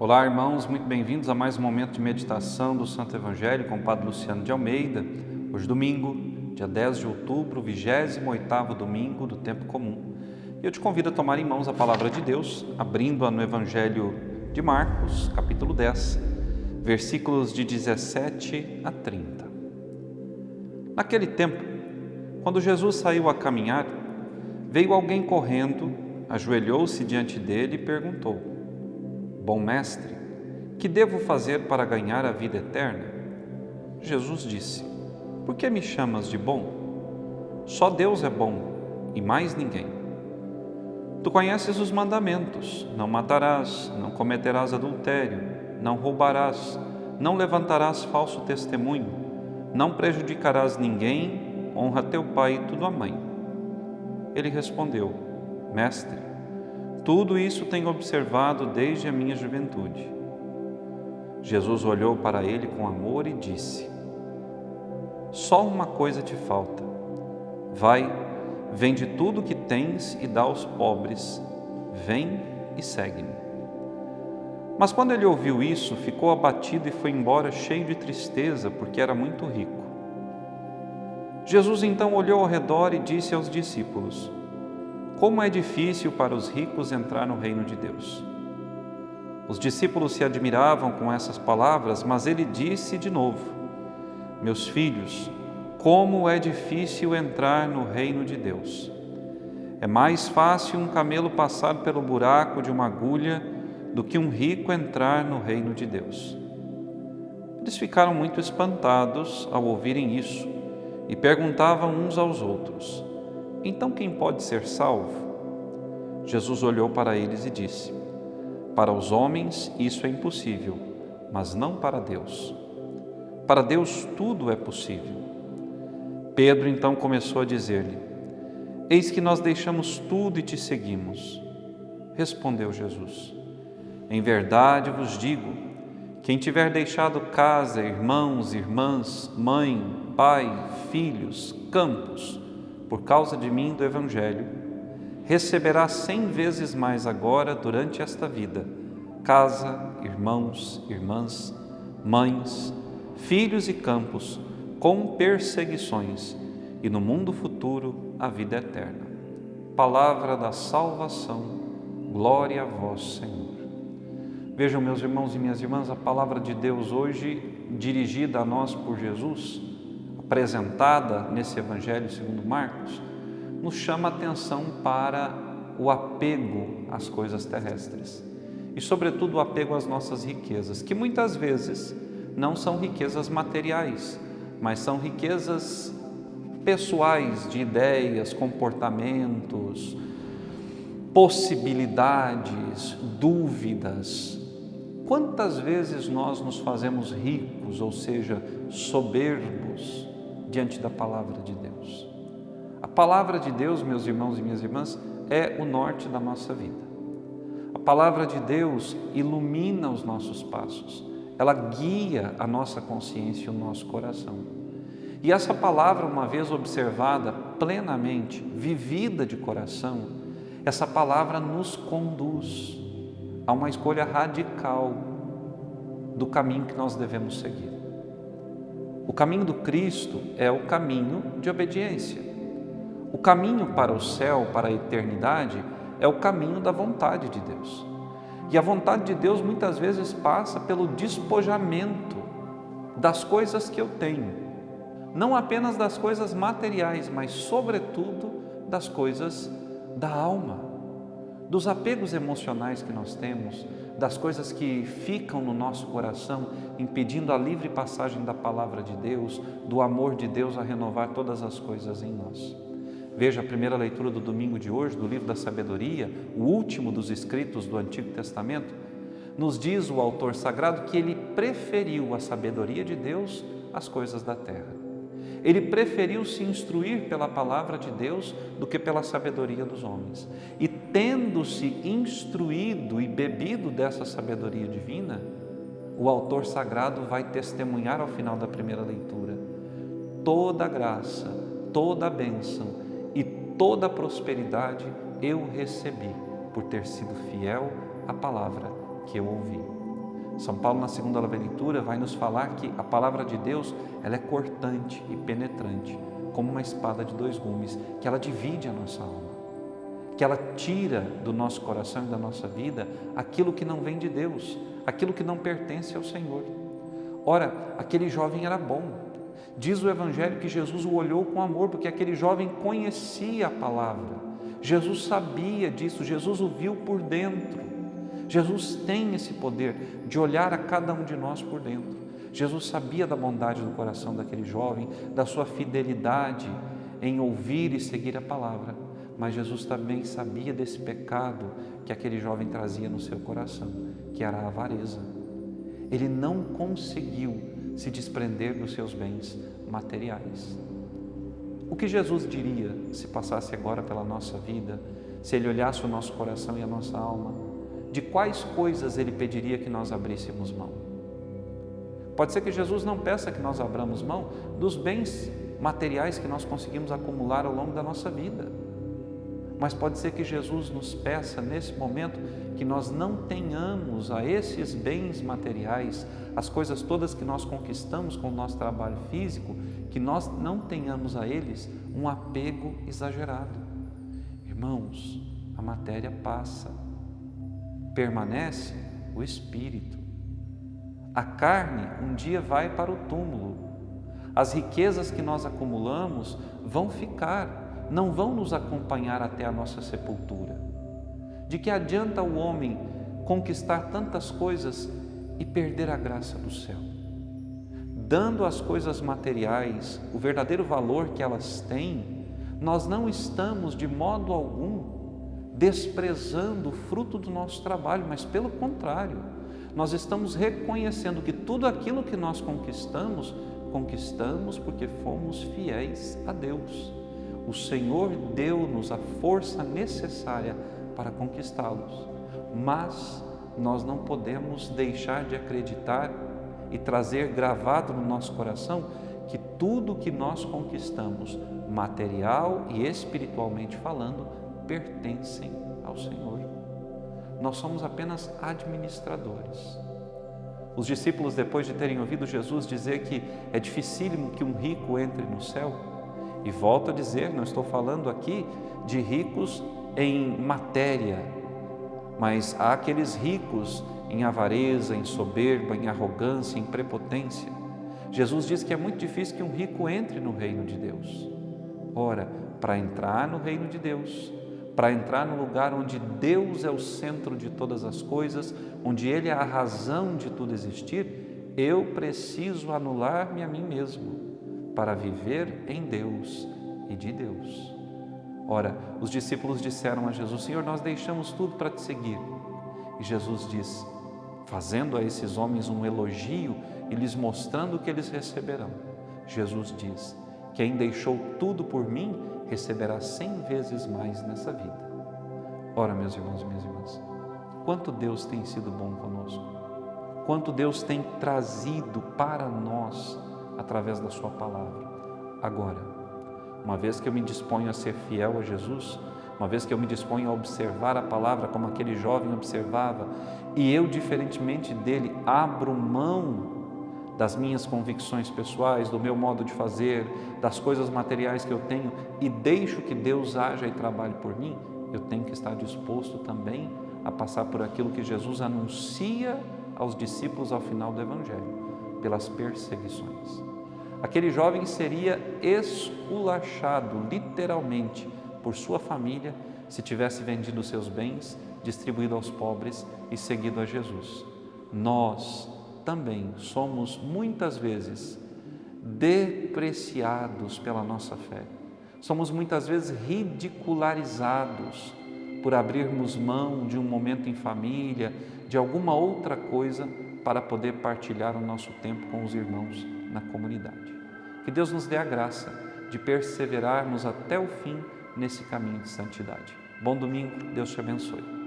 Olá, irmãos, muito bem-vindos a mais um momento de meditação do Santo Evangelho com o Padre Luciano de Almeida. Hoje, domingo, dia 10 de outubro, 28º domingo do tempo comum. E eu te convido a tomar em mãos a palavra de Deus, abrindo-a no Evangelho de Marcos, capítulo 10, versículos de 17 a 30. Naquele tempo, quando Jesus saiu a caminhar, veio alguém correndo, ajoelhou-se diante dele e perguntou: Bom mestre, que devo fazer para ganhar a vida eterna? Jesus disse: Por que me chamas de bom? Só Deus é bom e mais ninguém. Tu conheces os mandamentos: não matarás, não cometerás adultério, não roubarás, não levantarás falso testemunho, não prejudicarás ninguém, honra teu pai e tua mãe. Ele respondeu: Mestre, tudo isso tenho observado desde a minha juventude. Jesus olhou para ele com amor e disse: Só uma coisa te falta. Vai, vende tudo o que tens e dá aos pobres. Vem e segue-me. Mas quando ele ouviu isso, ficou abatido e foi embora cheio de tristeza, porque era muito rico. Jesus então olhou ao redor e disse aos discípulos: Como é difícil para os ricos entrar no reino de Deus. Os discípulos se admiravam com essas palavras, mas ele disse de novo: Meus filhos, como é difícil entrar no reino de Deus. É mais fácil um camelo passar pelo buraco de uma agulha do que um rico entrar no reino de Deus. Eles ficaram muito espantados ao ouvirem isso e perguntavam uns aos outros: Então quem pode ser salvo? Jesus olhou para eles e disse: Para os homens isso é impossível, mas não para Deus. Para Deus tudo é possível. Pedro então começou a dizer-lhe: Eis que nós deixamos tudo e te seguimos. Respondeu Jesus: Em verdade vos digo, quem tiver deixado casa, irmãos, irmãs, mãe, pai, filhos, campos, por causa de mim do Evangelho, receberá 100 vezes mais agora durante esta vida, casa, irmãos, irmãs, mães, filhos e campos, com perseguições, e no mundo futuro a vida eterna. Palavra da salvação, glória a vós, Senhor. Vejam, meus irmãos e minhas irmãs, a palavra de Deus hoje, dirigida a nós por Jesus, apresentada nesse Evangelho segundo Marcos, nos chama a atenção para o apego às coisas terrestres e, sobretudo, o apego às nossas riquezas, que muitas vezes não são riquezas materiais, mas são riquezas pessoais de ideias, comportamentos, possibilidades, dúvidas. Quantas vezes nós nos fazemos ricos, ou seja, soberbos, diante da palavra de Deus? A palavra de Deus, meus irmãos e minhas irmãs, é o norte da nossa vida. A palavra de Deus ilumina os nossos passos, ela guia a nossa consciência e o nosso coração. E essa palavra, uma vez observada plenamente, vivida de coração, essa palavra nos conduz a uma escolha radical do caminho que nós devemos seguir. O caminho do Cristo é o caminho de obediência. O caminho para o céu, para a eternidade, é o caminho da vontade de Deus. E a vontade de Deus muitas vezes passa pelo despojamento das coisas que eu tenho. Não apenas das coisas materiais, mas sobretudo das coisas da alma, dos apegos emocionais que nós temos, das coisas que ficam no nosso coração, impedindo a livre passagem da palavra de Deus, do amor de Deus a renovar todas as coisas em nós. Veja a primeira leitura do domingo de hoje, do livro da Sabedoria, o último dos escritos do Antigo Testamento. Nos diz o autor sagrado que ele preferiu a sabedoria de Deus às coisas da terra. Ele preferiu se instruir pela palavra de Deus do que pela sabedoria dos homens. E tendo-se instruído e bebido dessa sabedoria divina, o autor sagrado vai testemunhar ao final da primeira leitura: toda graça, toda bênção e toda prosperidade eu recebi por ter sido fiel à palavra que eu ouvi. São Paulo, na segunda leitura, vai nos falar que a palavra de Deus, ela é cortante e penetrante, como uma espada de dois gumes, que ela divide a nossa alma, que ela tira do nosso coração e da nossa vida aquilo que não vem de Deus, aquilo que não pertence ao Senhor. Ora, aquele jovem era bom. Diz o Evangelho que Jesus o olhou com amor, porque aquele jovem conhecia a palavra. Jesus sabia disso, Jesus o viu por dentro. Jesus tem esse poder de olhar a cada um de nós por dentro. Jesus sabia da bondade do coração daquele jovem, da sua fidelidade em ouvir e seguir a palavra. Mas Jesus também sabia desse pecado que aquele jovem trazia no seu coração, que era a avareza. Ele não conseguiu se desprender dos seus bens materiais. O que Jesus diria se passasse agora pela nossa vida, se Ele olhasse o nosso coração e a nossa alma? De quais coisas Ele pediria que nós abríssemos mão? Pode ser que Jesus não peça que nós abramos mão dos bens materiais que nós conseguimos acumular ao longo da nossa vida. Mas pode ser que Jesus nos peça nesse momento que nós não tenhamos a esses bens materiais, as coisas todas que nós conquistamos com o nosso trabalho físico, que nós não tenhamos a eles um apego exagerado. Irmãos, a matéria passa, permanece o espírito. A carne um dia vai para o túmulo. As riquezas que nós acumulamos vão ficar, não vão nos acompanhar até a nossa sepultura. De que adianta o homem conquistar tantas coisas e perder a graça do céu? Dando às coisas materiais o verdadeiro valor que elas têm, nós não estamos de modo algum desprezando o fruto do nosso trabalho, mas pelo contrário, nós estamos reconhecendo que tudo aquilo que nós conquistamos, conquistamos porque fomos fiéis a Deus. O Senhor deu-nos a força necessária para conquistá-los, mas nós não podemos deixar de acreditar e trazer gravado no nosso coração que tudo que nós conquistamos, material e espiritualmente falando, pertencem ao Senhor. Nós somos apenas administradores. Os discípulos, depois de terem ouvido Jesus dizer que é dificílimo que um rico entre no céu, e volto a dizer, não estou falando aqui de ricos em matéria, mas há aqueles ricos em avareza, em soberba, em arrogância, em prepotência. Jesus diz que é muito difícil que um rico entre no reino de Deus. Ora, para entrar no reino de Deus, para entrar no lugar onde Deus é o centro de todas as coisas, onde Ele é a razão de tudo existir, eu preciso anular-me a mim mesmo para viver em Deus e de Deus. Ora, os discípulos disseram a Jesus: Senhor, nós deixamos tudo para te seguir. E Jesus diz, fazendo a esses homens um elogio e lhes mostrando o que eles receberão. Jesus diz: quem deixou tudo por mim, receberá 100 vezes mais nessa vida. Ora, meus irmãos e minhas irmãs, quanto Deus tem sido bom conosco, quanto Deus tem trazido para nós através da sua palavra. Agora, uma vez que eu me disponho a ser fiel a Jesus, uma vez que eu me disponho a observar a palavra como aquele jovem observava, e eu, diferentemente dele, abro mão das minhas convicções pessoais, do meu modo de fazer, das coisas materiais que eu tenho, e deixo que Deus haja e trabalhe por mim, eu tenho que estar disposto também a passar por aquilo que Jesus anuncia aos discípulos ao final do Evangelho, pelas perseguições. Aquele jovem seria esculachado, literalmente, por sua família, se tivesse vendido os seus bens, distribuído aos pobres e seguido a Jesus. Nós também somos muitas vezes depreciados pela nossa fé. Somos muitas vezes ridicularizados por abrirmos mão de um momento em família, de alguma outra coisa para poder partilhar o nosso tempo com os irmãos na comunidade. Que Deus nos dê a graça de perseverarmos até o fim nesse caminho de santidade. Bom domingo, Deus te abençoe.